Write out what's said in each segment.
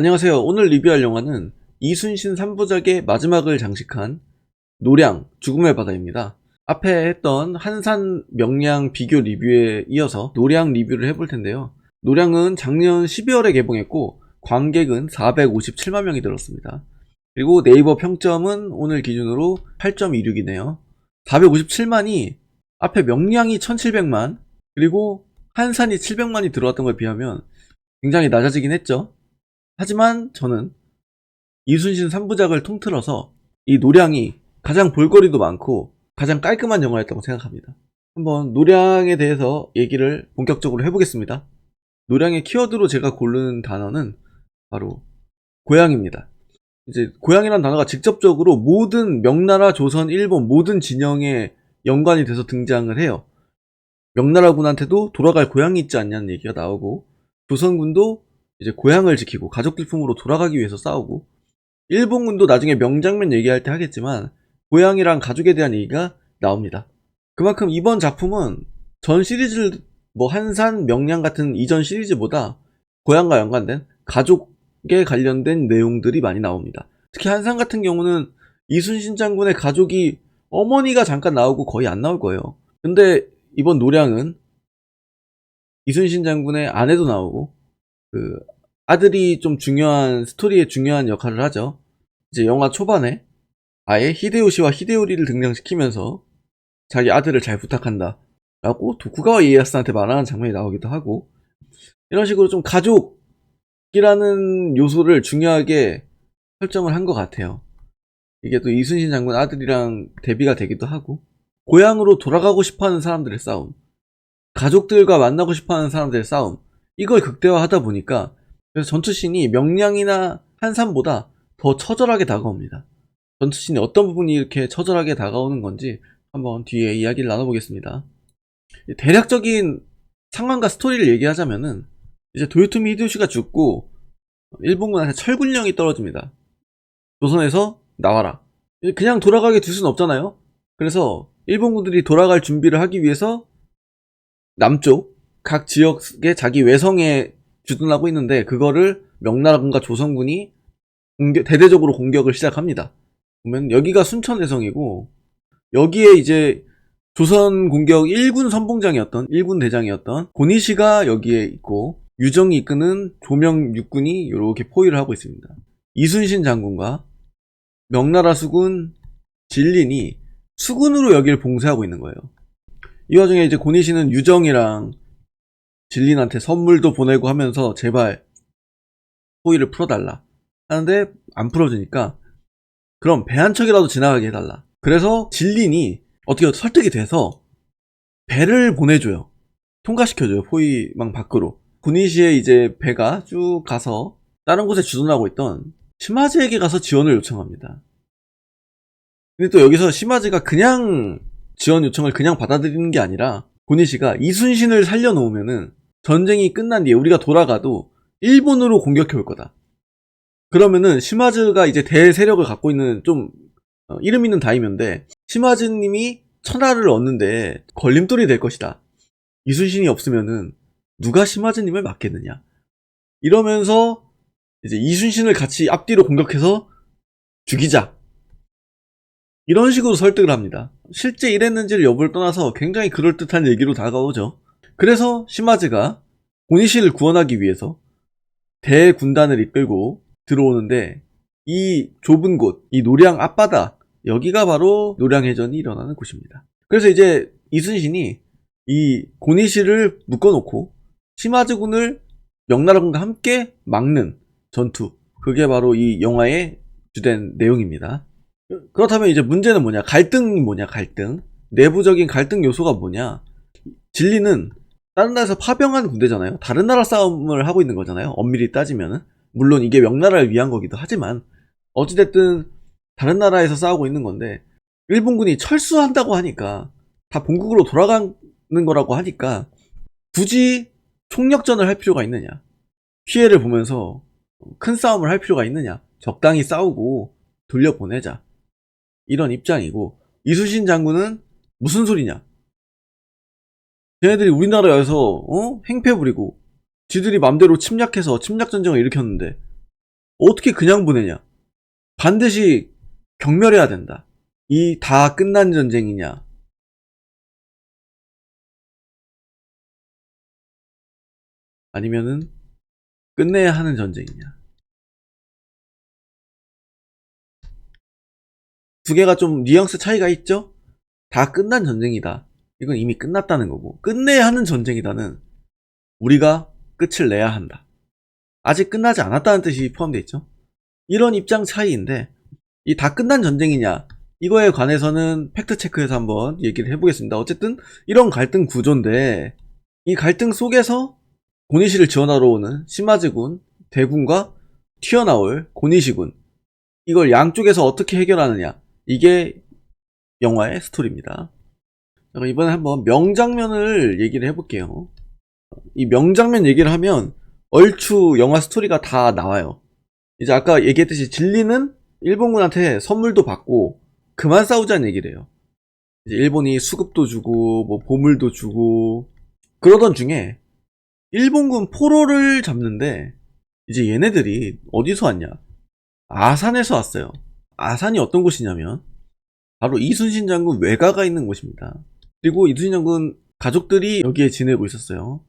안녕하세요. 오늘 리뷰할 영화는 이순신 3부작의 마지막을 장식한 노량 죽음의 바다입니다. 앞에 했던 한산 명량 비교 리뷰에 이어서 노량 리뷰를 해볼 텐데요. 노량은 작년 12월에 개봉했고 관객은 457만 명이 들었습니다. 그리고 네이버 평점은 오늘 기준으로 8.26이네요. 457만이 앞에 명량이 1700만 그리고 한산이 700만이 들어왔던 걸 비하면 굉장히 낮아지긴 했죠. 하지만 저는 이순신 3부작을 통틀어서 이 노량이 가장 볼거리도 많고 가장 깔끔한 영화였다고 생각합니다. 한번 노량에 대해서 얘기를 본격적으로 해보겠습니다. 노량의 키워드로 제가 고른 단어는 바로 고향입니다. 이제 고향이라는 단어가 직접적으로 모든 명나라, 조선, 일본 모든 진영에 연관이 돼서 등장을 해요. 명나라군한테도 돌아갈 고향이 있지 않냐는 얘기가 나오고, 조선군도 이제 고향을 지키고 가족들 품으로 돌아가기 위해서 싸우고, 일본군도 나중에 명장면 얘기할 때 하겠지만 고향이랑 가족에 대한 얘기가 나옵니다. 그만큼 이번 작품은 전 시리즈 한산, 명량 같은 이전 시리즈보다 고향과 연관된 가족에 관련된 내용들이 많이 나옵니다. 특히 한산 같은 경우는 이순신 장군의 가족이 어머니가 잠깐 나오고 거의 안 나올 거예요. 근데 이번 노량은 이순신 장군의 아내도 나오고 그 아들이 좀 중요한 스토리에 중요한 역할을 하죠. 이제 영화 초반에 아예 히데요시와 히데요리를 등장시키면서 자기 아들을 잘 부탁한다 라고 도쿠가와 이에야스한테 말하는 장면이 나오기도 하고, 이런 식으로 좀 가족이라는 요소를 중요하게 설정을 한 것 같아요. 이게 또 이순신 장군 아들이랑 대비가 되기도 하고, 고향으로 돌아가고 싶어하는 사람들의 싸움, 가족들과 만나고 싶어하는 사람들의 싸움, 이걸 극대화하다 보니까 그래서 전투씬이 명량이나 한산보다 더 처절하게 다가옵니다. 전투씬이 어떤 부분이 이렇게 처절하게 다가오는 건지 한번 뒤에 이야기를 나눠보겠습니다. 대략적인 상황과 스토리를 얘기하자면은 이제 도요토미 히데요시가 죽고 일본군한테 철군령이 떨어집니다. 조선에서 나와라. 그냥 돌아가게 둘 수는 없잖아요. 그래서 일본군들이 돌아갈 준비를 하기 위해서 남쪽 각 지역에 자기 외성에 주둔하고 있는데, 그거를 명나라군과 조선군이 대대적으로 공격을 시작합니다. 보면 여기가 순천외성이고, 여기에 이제 조선 공격 1군 선봉장이었던 1군 대장이었던 고니시가 여기에 있고, 유정이 이끄는 조명 육군이 이렇게 포위를 하고 있습니다. 이순신 장군과 명나라 수군 진린이 수군으로 여기를 봉쇄하고 있는 거예요. 이 와중에 이제 고니시는 유정이랑 진린한테 선물도 보내고 하면서 제발 포위를 풀어달라 하는데 안 풀어주니까 그럼 배 한 척이라도 지나가게 해달라. 그래서 진린이 어떻게 설득이 돼서 배를 보내줘요. 통과시켜줘요. 포위망 밖으로. 고니시의 이제 배가 쭉 가서 다른 곳에 주둔하고 있던 시마즈에게 가서 지원을 요청합니다. 근데 또 여기서 시마즈가 그냥 지원 요청을 그냥 받아들이는 게 아니라, 고니시가 이순신을 살려놓으면은 전쟁이 끝난 뒤에 우리가 돌아가도 일본으로 공격해 올 거다. 그러면은 시마즈가 이제 대세력을 갖고 있는 좀 이름 있는 다이면데, 시마즈님이 천하를 얻는데 걸림돌이 될 것이다. 이순신이 없으면은 누가 시마즈님을 막겠느냐. 이러면서 이제 이순신을 같이 앞뒤로 공격해서 죽이자. 이런 식으로 설득을 합니다. 실제 이랬는지를 여부를 떠나서 굉장히 그럴듯한 얘기로 다가오죠. 그래서 시마즈가 고니시를 구원하기 위해서 대군단을 이끌고 들어오는데, 이 좁은 곳, 이 노량 앞바다, 여기가 바로 노량해전이 일어나는 곳입니다. 그래서 이제 이순신이 이 고니시를 묶어놓고 시마즈군을 명나라군과 함께 막는 전투, 그게 바로 이 영화의 주된 내용입니다. 그렇다면 이제 문제는 뭐냐? 갈등이 뭐냐? 갈등. 내부적인 갈등 요소가 뭐냐? 진리는 다른 나라에서 파병한 군대잖아요. 다른 나라 싸움을 하고 있는 거잖아요. 엄밀히 따지면은. 물론 이게 명나라를 위한 거기도 하지만 어찌됐든 다른 나라에서 싸우고 있는 건데, 일본군이 철수한다고 하니까, 다 본국으로 돌아가는 거라고 하니까 굳이 총력전을 할 필요가 있느냐? 피해를 보면서 큰 싸움을 할 필요가 있느냐? 적당히 싸우고 돌려보내자. 이런 입장이고, 이순신 장군은 무슨 소리냐? 걔네들이 우리나라에서 행패 부리고 지들이 맘대로 침략해서 침략전쟁을 일으켰는데 어떻게 그냥 보내냐? 반드시 경멸해야 된다. 이 다 끝난 전쟁이냐? 아니면은 끝내야 하는 전쟁이냐? 두 개가 좀 뉘앙스 차이가 있죠? 다 끝난 전쟁이다. 이건 이미 끝났다는 거고, 끝내야 하는 전쟁이다는 우리가 끝을 내야 한다. 아직 끝나지 않았다는 뜻이 포함되어 있죠. 이런 입장 차이인데, 이 다 끝난 전쟁이냐, 이거에 관해서는 팩트체크해서 한번 얘기를 해보겠습니다. 어쨌든 이런 갈등 구조인데, 이 갈등 속에서 고니시를 지원하러 오는 시마즈군, 대군과 튀어나올 고니시군, 이걸 양쪽에서 어떻게 해결하느냐, 이게 영화의 스토리입니다. 그럼 이번에 한번 명장면을 얘기를 해볼게요. 이 명장면 얘기를 하면 얼추 영화 스토리가 다 나와요. 이제 아까 얘기했듯이 진리는 일본군한테 선물도 받고 그만 싸우자는 얘기를 해요. 이제 일본이 수급도 주고 뭐 보물도 주고 그러던 중에 일본군 포로를 잡는데 이제 얘네들이 어디서 왔냐? 아산에서 왔어요. 아산이 어떤 곳이냐면 바로 이순신 장군 외가가 있는 곳입니다. 그리고 이순신 장군 가족들이 여기에 지내고 있었어요.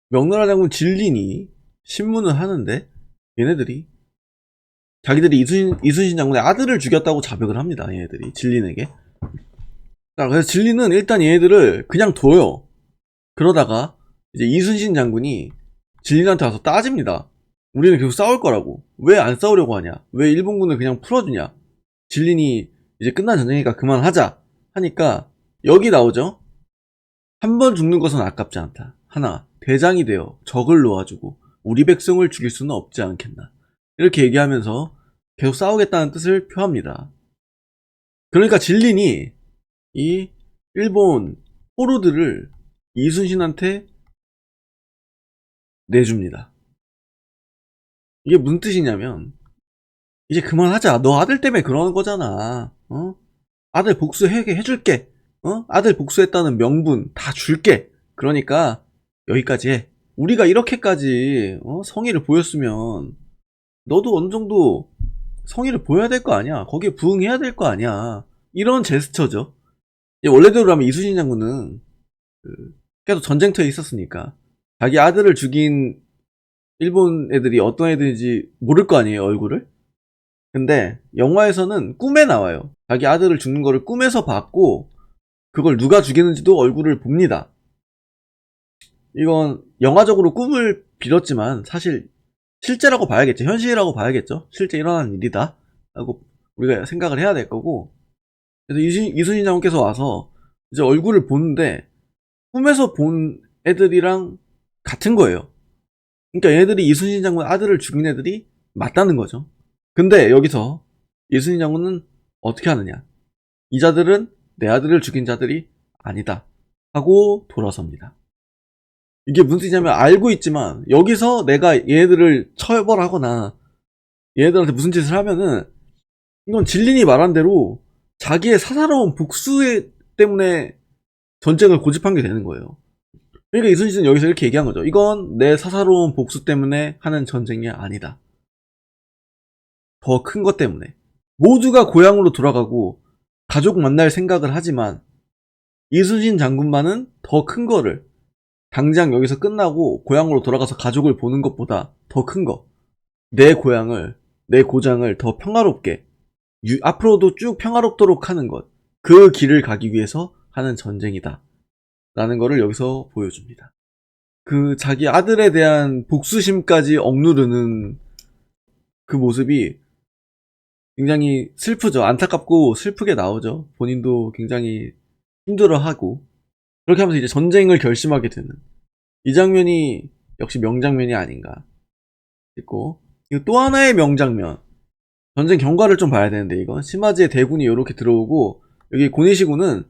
명나라 장군 진린이 신문을 하는데 얘네들이 자기들이 이순신 장군의 아들을 죽였다고 자백을 합니다. 얘네들이 진린에게. 자, 그래서 진린은 일단 얘네들을 그냥 둬요. 그러다가 이제 이순신 장군이 진린한테 와서 따집니다. 우리는 계속 싸울 거라고. 왜 안 싸우려고 하냐? 왜 일본군을 그냥 풀어주냐? 진린이 이제 끝난 전쟁이니까 그만하자 하니까 여기 나오죠. 한 번 죽는 것은 아깝지 않다. 하나, 대장이 되어 적을 놓아주고 우리 백성을 죽일 수는 없지 않겠나. 이렇게 얘기하면서 계속 싸우겠다는 뜻을 표합니다. 그러니까 진린이 이 일본 포로들을 이순신한테 내줍니다. 이게 무슨 뜻이냐면 이제 그만하자. 너 아들 때문에 그러는 거잖아. 아들 복수해줄게. 아들 복수했다는 명분 다 줄게. 그러니까 여기까지 해. 우리가 이렇게까지 성의를 보였으면 너도 어느 정도 성의를 보여야 될 거 아니야. 거기에 부응해야 될 거 아니야. 이런 제스처죠. 원래대로라면 이순신 장군은 계속 전쟁터에 있었으니까 자기 아들을 죽인 일본 애들이 어떤 애들인지 모를 거 아니에요, 얼굴을. 근데 영화에서는 꿈에 나와요. 자기 아들을 죽는 거를 꿈에서 봤고 그걸 누가 죽이는지도 얼굴을 봅니다. 이건 영화적으로 꿈을 빌었지만 사실 실제라고 봐야겠죠. 현실이라고 봐야겠죠. 실제 일어난 일이다 라고 우리가 생각을 해야 될 거고, 그래서 이순신 장군께서 와서 이제 얼굴을 보는데 꿈에서 본 애들이랑 같은 거예요. 그러니까 얘네들이 이순신 장군 아들을 죽인 애들이 맞다는 거죠. 근데 여기서 이순신 장군은 어떻게 하느냐? 이 자들은 내 아들을 죽인 자들이 아니다 하고 돌아섭니다. 이게 무슨 뜻이냐면 알고 있지만 여기서 내가 얘네들을 처벌하거나 얘네들한테 무슨 짓을 하면은 이건 진린이 말한 대로 자기의 사사로운 복수 때문에 전쟁을 고집한 게 되는 거예요. 그러니까 이순신은 여기서 이렇게 얘기한 거죠. 이건 내 사사로운 복수 때문에 하는 전쟁이 아니다. 더 큰 것 때문에. 모두가 고향으로 돌아가고 가족 만날 생각을 하지만 이순신 장군만은 더 큰 거를, 당장 여기서 끝나고 고향으로 돌아가서 가족을 보는 것보다 더 큰 거, 내 고향을, 내 고장을 더 평화롭게 앞으로도 쭉 평화롭도록 하는 것, 그 길을 가기 위해서 하는 전쟁이다 라는 거를 여기서 보여줍니다. 그 자기 아들에 대한 복수심까지 억누르는 그 모습이 굉장히 슬프죠. 안타깝고 슬프게 나오죠. 본인도 굉장히 힘들어하고 그렇게 하면서 이제 전쟁을 결심하게 되는 이 장면이 역시 명장면이 아닌가 싶고, 이거 또 하나의 명장면, 전쟁 경과를 좀 봐야 되는데, 이건 시마즈의 대군이 이렇게 들어오고 여기 고니시군은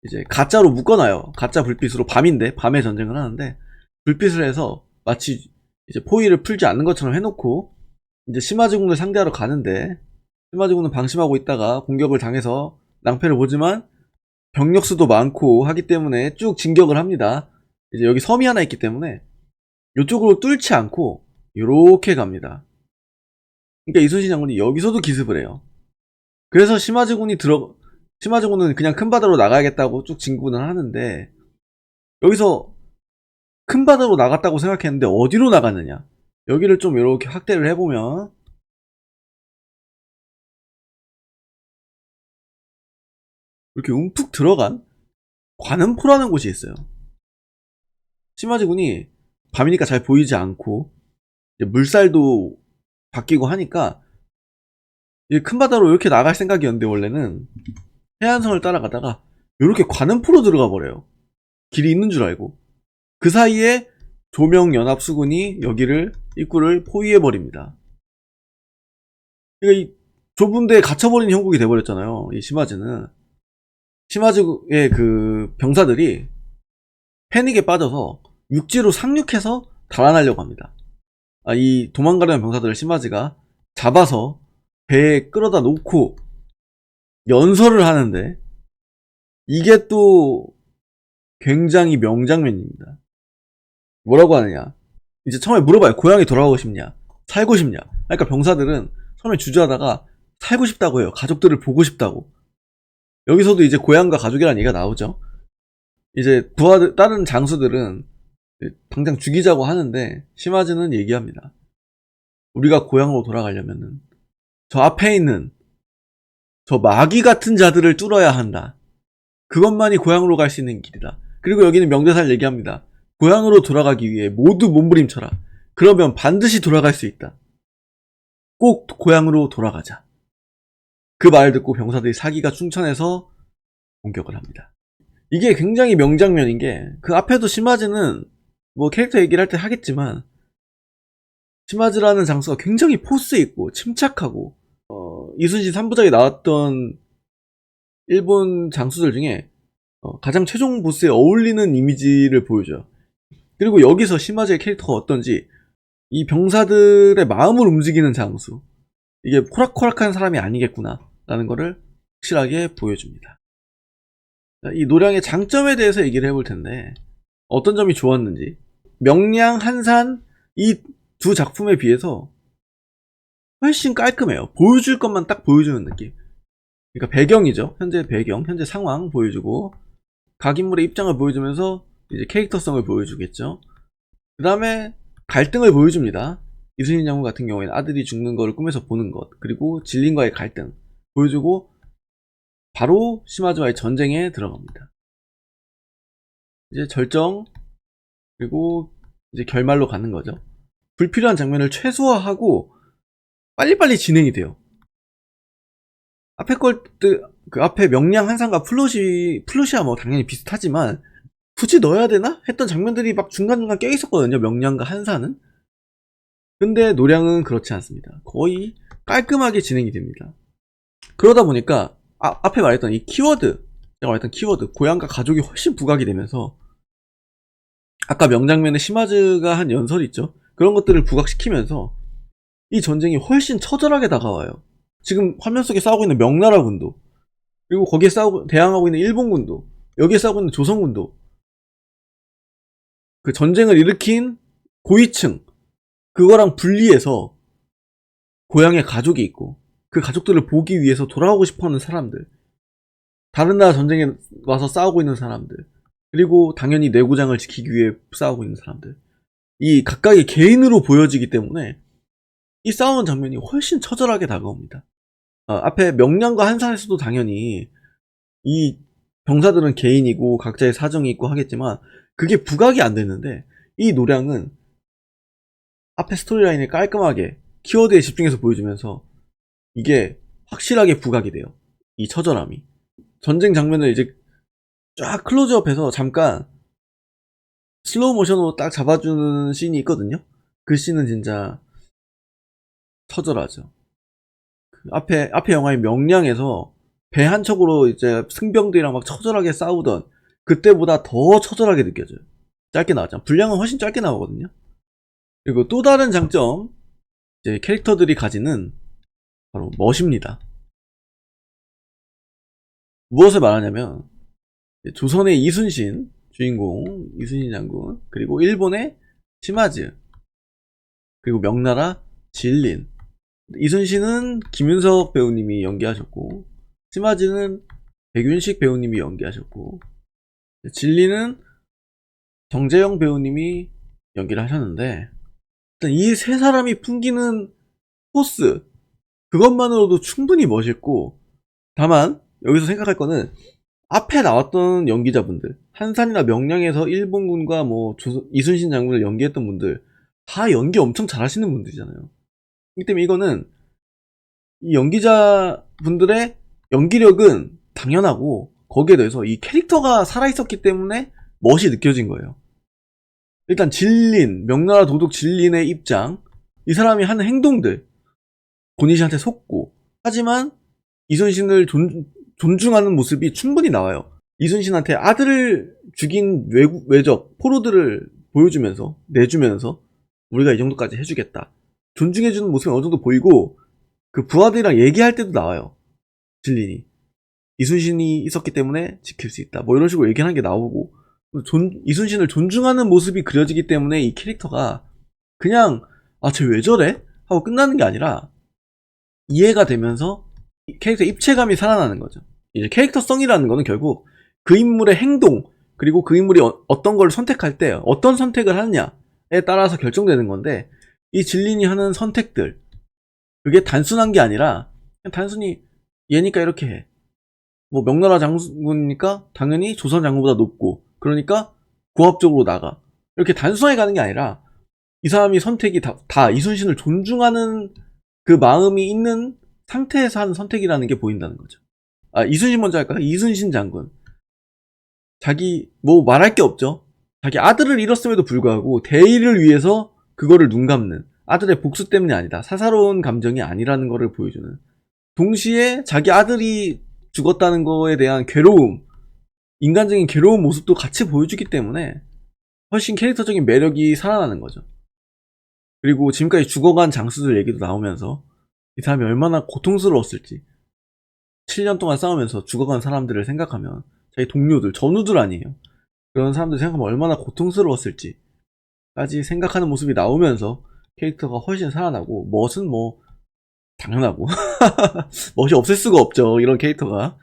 이제 가짜로 묶어놔요. 가짜 불빛으로. 밤인데 밤에 전쟁을 하는데 불빛을 해서 마치 이제 포위를 풀지 않는 것처럼 해놓고 이제 시마즈군을 상대하러 가는데, 시마즈군은 방심하고 있다가 공격을 당해서 낭패를 보지만 병력 수도 많고 하기 때문에 쭉 진격을 합니다. 이제 여기 섬이 하나 있기 때문에 이쪽으로 뚫지 않고 이렇게 갑니다. 그러니까 이순신 장군이 여기서도 기습을 해요. 그래서 시마즈군은 그냥 큰 바다로 나가야겠다고 쭉 진군을 하는데, 여기서 큰 바다로 나갔다고 생각했는데 어디로 나갔느냐? 여기를 좀 이렇게 확대를 해보면, 이렇게 움푹 들어간 관음포라는 곳이 있어요. 시마즈군이 밤이니까 잘 보이지 않고 물살도 바뀌고 하니까 큰 바다로 이렇게 나갈 생각이었는데, 원래는 해안선을 따라가다가 이렇게 관음포로 들어가 버려요. 길이 있는 줄 알고. 그 사이에 조명연합수군이 여기를 입구를 포위해 버립니다. 그러니까 이 좁은 데에 갇혀버린 형국이 돼버렸잖아요. 이 시마즈의 그 병사들이 패닉에 빠져서 육지로 상륙해서 달아나려고 합니다. 이 도망가려는 병사들을 시마즈가 잡아서 배에 끌어다 놓고 연설을 하는데, 이게 또 굉장히 명장면입니다. 뭐라고 하느냐? 이제 처음에 물어봐요. 고향에 돌아가고 싶냐? 살고 싶냐? 그러니까 병사들은 처음에 주저하다가 살고 싶다고 해요. 가족들을 보고 싶다고. 여기서도 이제 고향과 가족이라는 얘기가 나오죠. 이제 다른 장수들은 당장 죽이자고 하는데, 시마즈는 얘기합니다. 우리가 고향으로 돌아가려면은 저 앞에 있는 저 마귀 같은 자들을 뚫어야 한다. 그것만이 고향으로 갈 수 있는 길이다. 그리고 여기는 명대사를 얘기합니다. 고향으로 돌아가기 위해 모두 몸부림쳐라. 그러면 반드시 돌아갈 수 있다. 꼭 고향으로 돌아가자. 그 말을 듣고 병사들이 사기가 충천해서 공격을 합니다. 이게 굉장히 명장면인 게, 그 앞에도 시마즈는 뭐 캐릭터 얘기를 할 때 하겠지만, 시마즈라는 장수가 굉장히 포스 있고 침착하고, 이순신 3부작에 나왔던 일본 장수들 중에 가장 최종 보스에 어울리는 이미지를 보여줘요. 그리고 여기서 시마즈의 캐릭터가 어떤지, 이 병사들의 마음을 움직이는 장수, 이게 호락호락한 사람이 아니겠구나 라는 거를 확실하게 보여줍니다. 이 노량의 장점에 대해서 얘기를 해볼 텐데, 어떤 점이 좋았는지. 명량, 한산, 이 두 작품에 비해서 훨씬 깔끔해요. 보여줄 것만 딱 보여주는 느낌. 그러니까 배경이죠. 현재 배경, 현재 상황 보여주고, 각 인물의 입장을 보여주면서 이제 캐릭터성을 보여주겠죠. 그 다음에 갈등을 보여줍니다. 이순신 장군 같은 경우에는 아들이 죽는 거를 꿈에서 보는 것, 그리고 진린과의 갈등 보여주고, 바로 시마즈와의 전쟁에 들어갑니다. 이제 절정, 그리고 이제 결말로 가는 거죠. 불필요한 장면을 최소화하고 빨리빨리 진행이 돼요. 앞에 그 앞에 명량, 한산과 플롯이야 뭐 당연히 비슷하지만, 굳이 넣어야 되나? 했던 장면들이 막 중간중간 껴있었거든요. 명량과 한산은. 근데 노량은 그렇지 않습니다. 거의 깔끔하게 진행이 됩니다. 그러다 보니까 앞에 말했던 이 키워드, 제가 말했던 키워드, 고향과 가족이 훨씬 부각이 되면서, 아까 명장면에 시마즈가 한 연설이 있죠. 그런 것들을 부각시키면서 이 전쟁이 훨씬 처절하게 다가와요. 지금 화면 속에 싸우고 있는 명나라군도, 그리고 거기에 대항하고 있는 일본군도, 여기에 싸우고 있는 조선군도, 그 전쟁을 일으킨 고위층, 그거랑 분리해서 고향에 가족이 있고, 그 가족들을 보기 위해서 돌아가고 싶어하는 사람들, 다른 나라 전쟁에 와서 싸우고 있는 사람들, 그리고 당연히 내구장을 지키기 위해 싸우고 있는 사람들, 이 각각의 개인으로 보여지기 때문에 이 싸우는 장면이 훨씬 처절하게 다가옵니다. 앞에 명량과 한산에서도 당연히 이 병사들은 개인이고 각자의 사정이 있고 하겠지만, 그게 부각이 안 됐는데, 이 노량은 앞에 스토리라인을 깔끔하게 키워드에 집중해서 보여주면서 이게 확실하게 부각이 돼요. 이 처절함이. 전쟁 장면을 이제 쫙 클로즈업해서 잠깐 슬로우 모션으로 딱 잡아주는 씬이 있거든요. 그 씬은 진짜 처절하죠. 그 앞에 영화인 명량에서 배 한 척으로 이제 승병들이랑 막 처절하게 싸우던 그때보다 더 처절하게 느껴져요. 짧게 나왔잖아. 분량은 훨씬 짧게 나오거든요. 그리고 또 다른 장점, 이제 캐릭터들이 가지는 바로 멋입니다. 무엇을 말하냐면, 조선의 이순신 주인공, 이순신 장군, 그리고 일본의 시마즈, 그리고 명나라 진린, 이순신은 김윤석 배우님이 연기하셨고, 시마즈는 백윤식 배우님이 연기하셨고, 진리는 정재영 배우님이 연기를 하셨는데, 일단 이 세 사람이 풍기는 포스, 그것만으로도 충분히 멋있고, 다만 여기서 생각할 거는 앞에 나왔던 연기자분들, 한산이나 명량에서 일본군과 뭐 이순신 장군을 연기했던 분들 다 연기 엄청 잘하시는 분들이잖아요. 그렇기 때문에 이거는 이 연기자분들의 연기력은 당연하고, 거기에 대해서 이 캐릭터가 살아있었기 때문에 멋이 느껴진 거예요. 일단 진린, 명나라 도독 진린의 입장, 이 사람이 하는 행동들, 고니시한테 속고, 하지만 이순신을 존중하는 모습이 충분히 나와요. 이순신한테 아들을 죽인 외적, 포로들을 보여주면서, 내주면서 우리가 이 정도까지 해주겠다, 존중해주는 모습이 어느 정도 보이고, 그 부하들이랑 얘기할 때도 나와요. 진린이 이순신이 있었기 때문에 지킬 수 있다, 뭐 이런 식으로 얘기하는 게 나오고, 이순신을 존중하는 모습이 그려지기 때문에 이 캐릭터가 그냥 쟤 왜 저래? 하고 끝나는 게 아니라 이해가 되면서 캐릭터 입체감이 살아나는 거죠. 이제 캐릭터성이라는 거는 결국 그 인물의 행동, 그리고 그 인물이 어떤 걸 선택할 때 어떤 선택을 하느냐에 따라서 결정되는 건데, 이 진린이 하는 선택들, 그게 단순한 게 아니라 그냥 단순히 얘니까 이렇게 해, 뭐 명나라 장군이니까 당연히 조선 장군보다 높고 그러니까 고압적으로 나가, 이렇게 단순하게 가는 게 아니라 이 사람이 선택이 다 이순신을 존중하는 그 마음이 있는 상태에서 하는 선택이라는 게 보인다는 거죠. 이순신 먼저 할까요? 이순신 장군, 자기 뭐 말할 게 없죠. 자기 아들을 잃었음에도 불구하고 대의를 위해서 그거를 눈감는, 아들의 복수 때문이 아니다, 사사로운 감정이 아니라는 거를 보여주는, 동시에 자기 아들이 죽었다는 거에 대한 괴로움, 인간적인 괴로운 모습도 같이 보여주기 때문에 훨씬 캐릭터적인 매력이 살아나는 거죠. 그리고 지금까지 죽어간 장수들 얘기도 나오면서 이 사람이 얼마나 고통스러웠을지, 7년 동안 싸우면서 죽어간 사람들을 생각하면, 자기 동료들, 전우들 아니에요, 그런 사람들 생각하면 얼마나 고통스러웠을지 까지 생각하는 모습이 나오면서 캐릭터가 훨씬 살아나고, 멋은 뭐 당연하고 멋이 없을 수가 없죠, 이런 캐릭터가.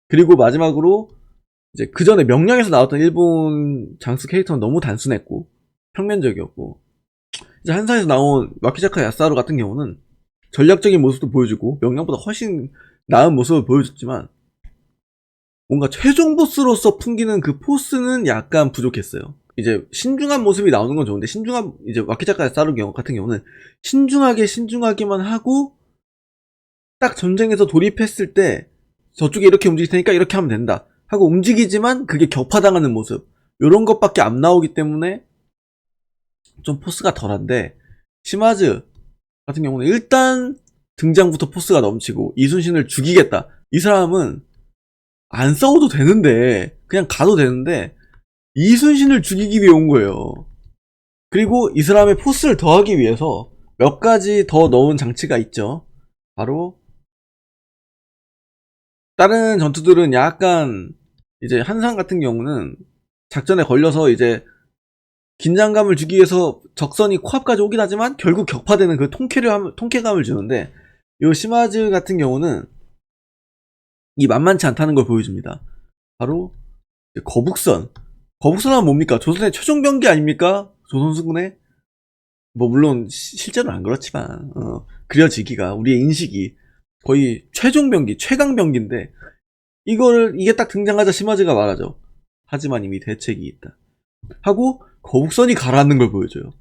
그리고 마지막으로 이제 그 전에 명량에서 나왔던 일본 장수 캐릭터는 너무 단순했고 평면적이었고, 이제 한사에서 나온 와키자카 야스하루 같은 경우는 전략적인 모습도 보여주고 명량보다 훨씬 나은 모습을 보여줬지만, 뭔가 최종 보스로서 풍기는 그 포스는 약간 부족했어요. 이제 신중한 모습이 나오는 건 좋은데, 이제 와키자카 야스하루 같은 경우는 신중하게만 하고, 딱 전쟁에서 돌입했을 때 저쪽에 이렇게 움직일 테니까 이렇게 하면 된다 하고 움직이지만 그게 격파당하는 모습, 요런 것밖에 안 나오기 때문에 좀 포스가 덜한데, 시마즈 같은 경우는 일단 등장부터 포스가 넘치고 이순신을 죽이겠다, 이 사람은 안 싸워도 되는데, 그냥 가도 되는데 이순신을 죽이기 위해 온 거예요. 그리고 이 사람의 포스를 더하기 위해서 몇 가지 더 넣은 장치가 있죠. 바로 다른 전투들은 약간, 이제 한상 같은 경우는 작전에 걸려서 이제 긴장감을 주기 위해서 적선이 코앞까지 오긴 하지만 결국 격파되는 그 통쾌감을 주는데, 이 시마즈 같은 경우는 이 만만치 않다는 걸 보여줍니다. 바로 거북선. 거북선은 뭡니까? 조선의 최종 병기 아닙니까? 조선수군의, 뭐 물론 실제로는 안 그렇지만 그려지기가, 우리의 인식이 거의 최종 병기, 최강 병기인데, 이게 딱 등장하자 시마즈가 말하죠. 하지만 이미 대책이 있다 하고 거북선이 가라앉는 걸 보여줘요.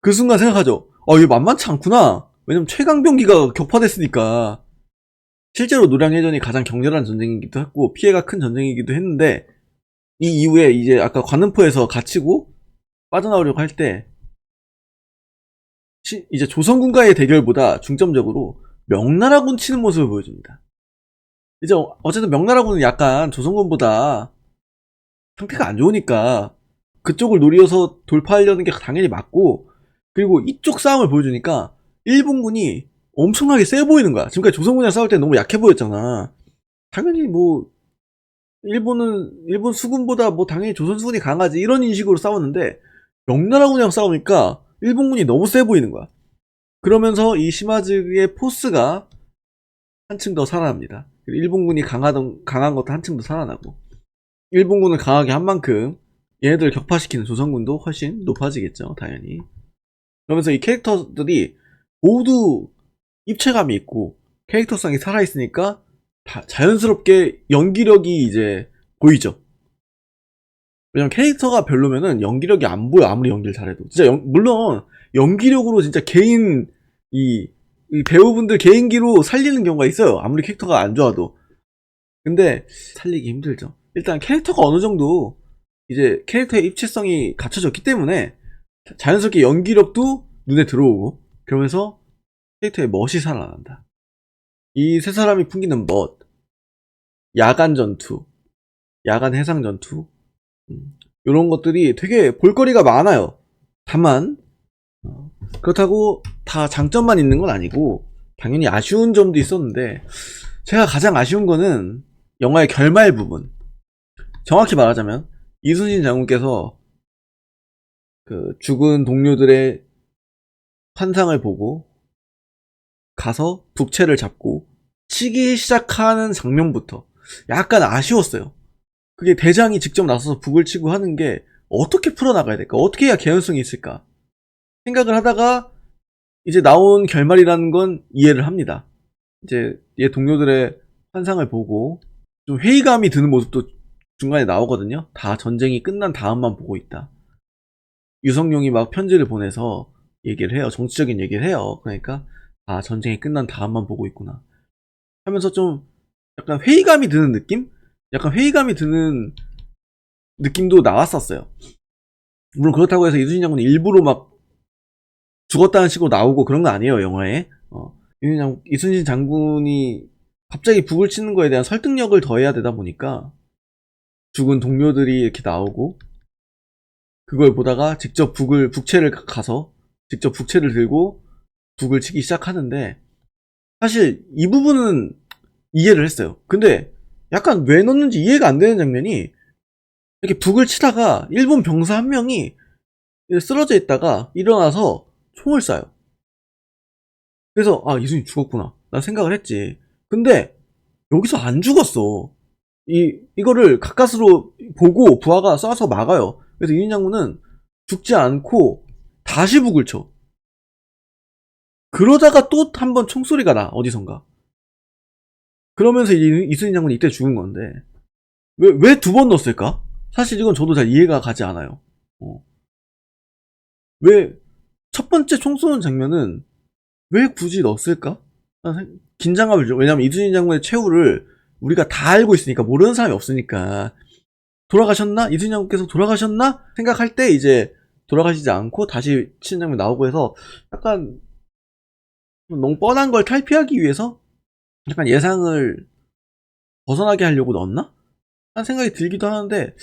그 순간 생각하죠. 이거 만만치 않구나. 왜냐면 최강 병기가 격파됐으니까. 실제로 노량해전이 가장 격렬한 전쟁이기도 했고 피해가 큰 전쟁이기도 했는데, 이 이후에 이제 아까 관음포에서 갇히고 빠져나오려고 할 때 이제 조선군과의 대결보다 중점적으로 명나라군 치는 모습을 보여줍니다. 이제 어쨌든 명나라군은 약간 조선군보다 상태가 안 좋으니까 그쪽을 노려서 돌파하려는 게 당연히 맞고, 그리고 이쪽 싸움을 보여주니까 일본군이 엄청나게 세 보이는 거야. 지금까지 조선군이랑 싸울 때 너무 약해 보였잖아. 당연히 뭐 일본 수군보다 뭐 당연히 조선 수군이 강하지, 이런 인식으로 싸웠는데 명나라군이랑 싸우니까 일본군이 너무 세 보이는 거야. 그러면서 이 시마즈의 포스가 한층 더 살아납니다. 일본군이 강한 것도 한층 더 살아나고, 일본군을 강하게 한 만큼 얘네들을 격파시키는 조선군도 훨씬 높아지겠죠, 당연히. 그러면서 이 캐릭터들이 모두 입체감이 있고 캐릭터성이 살아있으니까 자연스럽게 연기력이 이제 보이죠. 왜냐면 캐릭터가 별로면은 연기력이 안 보여, 아무리 연기를 잘해도. 진짜 물론 연기력으로 진짜 개인 이 배우분들 개인기로 살리는 경우가 있어요, 아무리 캐릭터가 안 좋아도. 근데 살리기 힘들죠. 일단 캐릭터가 어느 정도 이제 캐릭터의 입체성이 갖춰졌기 때문에 자연스럽게 연기력도 눈에 들어오고, 그러면서 캐릭터의 멋이 살아난다. 이 세 사람이 풍기는 멋, 야간 전투, 야간 해상 전투, 이런 것들이 되게 볼거리가 많아요. 다만 그렇다고 다 장점만 있는 건 아니고 당연히 아쉬운 점도 있었는데, 제가 가장 아쉬운 거는 영화의 결말 부분. 정확히 말하자면 이순신 장군께서 그 죽은 동료들의 환상을 보고 가서 북채를 잡고 치기 시작하는 장면부터 약간 아쉬웠어요. 그게 대장이 직접 나서서 북을 치고 하는 게 어떻게 풀어나가야 될까? 어떻게 해야 개연성이 있을까? 생각을 하다가 이제 나온 결말이라는 건 이해를 합니다. 이제 얘 동료들의 환상을 보고 좀 회의감이 드는 모습도 중간에 나오거든요. 다 전쟁이 끝난 다음만 보고 있다. 유성룡이 막 편지를 보내서 얘기를 해요. 정치적인 얘기를 해요. 그러니까 아, 전쟁이 끝난 다음만 보고 있구나 하면서 좀 약간 회의감이 드는 느낌? 약간 회의감이 드는 느낌도 나왔었어요. 물론 그렇다고 해서 이순신 장군이 일부러 막 죽었다는 식으로 나오고 그런 거 아니에요, 영화에. 이순신 장군이 갑자기 북을 치는 거에 대한 설득력을 더해야 되다 보니까 죽은 동료들이 이렇게 나오고, 그걸 보다가 직접 북채를 가서 직접 북채를 들고 북을 치기 시작하는데, 사실 이 부분은 이해를 했어요. 근데 약간 왜 넣는지 이해가 안 되는 장면이, 이렇게 북을 치다가 일본 병사 한 명이 쓰러져 있다가 일어나서 총을 쏴요. 그래서 아, 이순이 죽었구나 난 생각을 했지. 근데 여기서 안 죽었어. 이거를 가까스로 보고 부하가 쏴서 막아요. 그래서 이순 장군은 죽지 않고 다시 북을 쳐. 그러다가 또 한 번 총소리가 나, 어디선가. 그러면서 이순신 장군이 이때 죽은 건데, 왜 두 번 넣었을까? 사실 이건 저도 잘 이해가 가지 않아요. 왜 첫 번째 총 쏘는 장면은 왜 굳이 넣었을까? 긴장감을 줘. 왜냐면 이순신 장군의 최후를 우리가 다 알고 있으니까, 모르는 사람이 없으니까. 돌아가셨나? 이순신 장군께서 돌아가셨나? 생각할 때 이제 돌아가시지 않고 다시 치는 장면 나오고 해서 약간 너무 뻔한 걸 탈피하기 위해서 약간 예상을 벗어나게 하려고 넣었나? 한 생각이 들기도 하는데,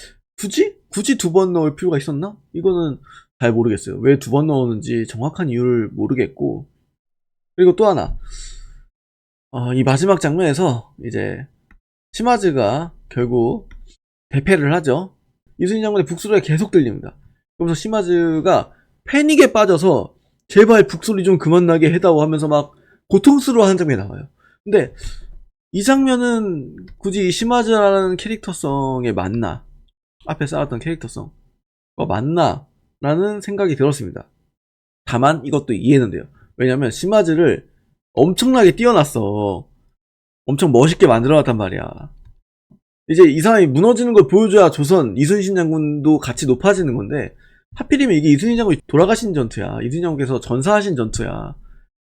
굳이 두 번 넣을 필요가 있었나? 이거는 잘 모르겠어요. 왜 두 번 넣었는지 정확한 이유를 모르겠고. 그리고 또 하나, 이 마지막 장면에서 이제 시마즈가 결국 대패를 하죠. 이순신 장군의 북소리가 계속 들립니다. 그러면서 시마즈가 패닉에 빠져서 제발 북소리 좀 그만 나게 해다오 하면서 막 고통스러워하는 장면이 나와요. 근데 이 장면은 굳이 이 시마즈라는 캐릭터성에 맞나? 앞에 쌓았던 캐릭터성 맞나? 라는 생각이 들었습니다. 다만 이것도 이해는 돼요. 왜냐면 시마즈를 엄청나게 띄워놨어. 엄청 멋있게 만들어놨단 말이야. 이제 이 사람이 무너지는 걸 보여줘야 조선 이순신 장군도 같이 높아지는 건데, 하필이면 이게 이순신 장군이 돌아가신 전투야. 이순신 장군께서 전사하신 전투야.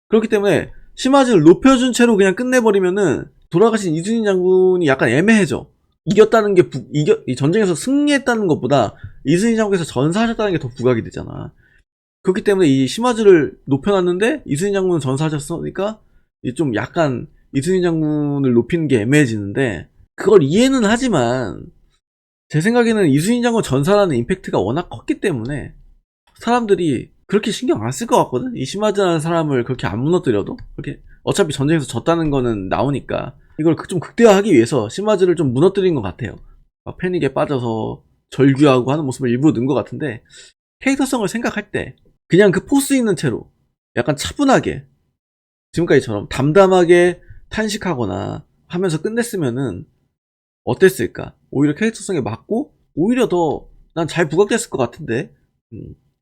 그렇기 때문에 시마즈를 높여준 채로 그냥 끝내버리면은 돌아가신 이순신 장군이 약간 애매해져. 이겼다는 게 이 전쟁에서 승리했다는 것보다 이순신 장군께서 전사하셨다는 게 더 부각이 되잖아. 그렇기 때문에 이 시마즈를 높여놨는데 이순신 장군은 전사하셨으니까 좀 약간 이순신 장군을 높이는 게 애매해지는데, 그걸 이해는 하지만 제 생각에는 이순신 장군 전사라는 임팩트가 워낙 컸기 때문에 사람들이 그렇게 신경 안 쓸 것 같거든. 이 시마즈라는 사람을 그렇게 안 무너뜨려도, 그렇게 어차피 전쟁에서 졌다는 거는 나오니까 이걸 좀 극대화하기 위해서 시마즈를 좀 무너뜨린 것 같아요. 패닉에 빠져서 절규하고 하는 모습을 일부러 넣은 것 같은데, 캐릭터성을 생각할 때 그냥 그 포스 있는 채로 약간 차분하게 지금까지처럼 담담하게 탄식하거나 하면서 끝냈으면은 어땠을까? 오히려 캐릭터성에 맞고 오히려 더 난 잘 부각됐을 것 같은데.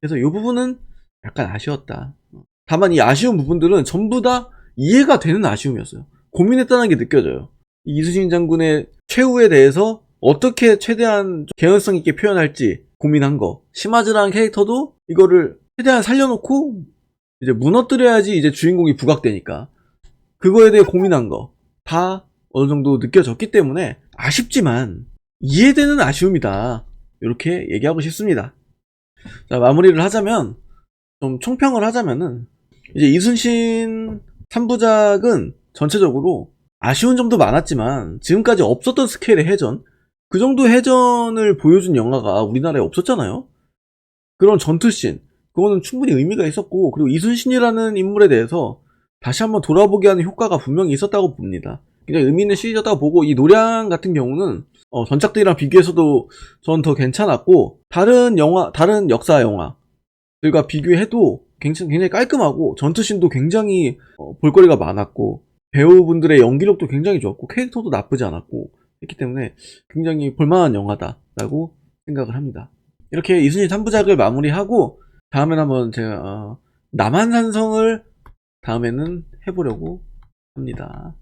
그래서 이 부분은 약간 아쉬웠다. 다만 이 아쉬운 부분들은 전부 다 이해가 되는 아쉬움이었어요. 고민했다는 게 느껴져요. 이순신 장군의 최후에 대해서 어떻게 최대한 개연성 있게 표현할지 고민한 거. 시마즈라는 캐릭터도 이거를 최대한 살려놓고 이제 무너뜨려야지 이제 주인공이 부각되니까 그거에 대해 고민한 거 다 어느 정도 느껴졌기 때문에 아쉽지만 이해되는 아쉬움이다. 이렇게 얘기하고 싶습니다. 자, 마무리를 하자면 좀 총평을 하자면은 이제 이순신 3부작은 전체적으로 아쉬운 점도 많았지만 지금까지 없었던 스케일의 해전, 그 정도 해전을 보여준 영화가 우리나라에 없었잖아요. 그런 전투씬, 그거는 충분히 의미가 있었고, 그리고 이순신이라는 인물에 대해서 다시 한번 돌아보게 하는 효과가 분명히 있었다고 봅니다. 굉장히 의미 있는 시리즈였다고 보고, 이 노량 같은 경우는 전작들이랑 비교해서도 전 더 괜찮았고, 다른 역사 영화들과 비교해도 굉장히 깔끔하고, 전투씬도 굉장히 볼거리가 많았고, 배우분들의 연기력도 굉장히 좋았고, 캐릭터도 나쁘지 않았고 했기 때문에 굉장히 볼만한 영화다라고 생각을 합니다. 이렇게 이순신 3부작을 마무리하고 다음에는 한번 제가 남한산성을 다음에는 해보려고 합니다.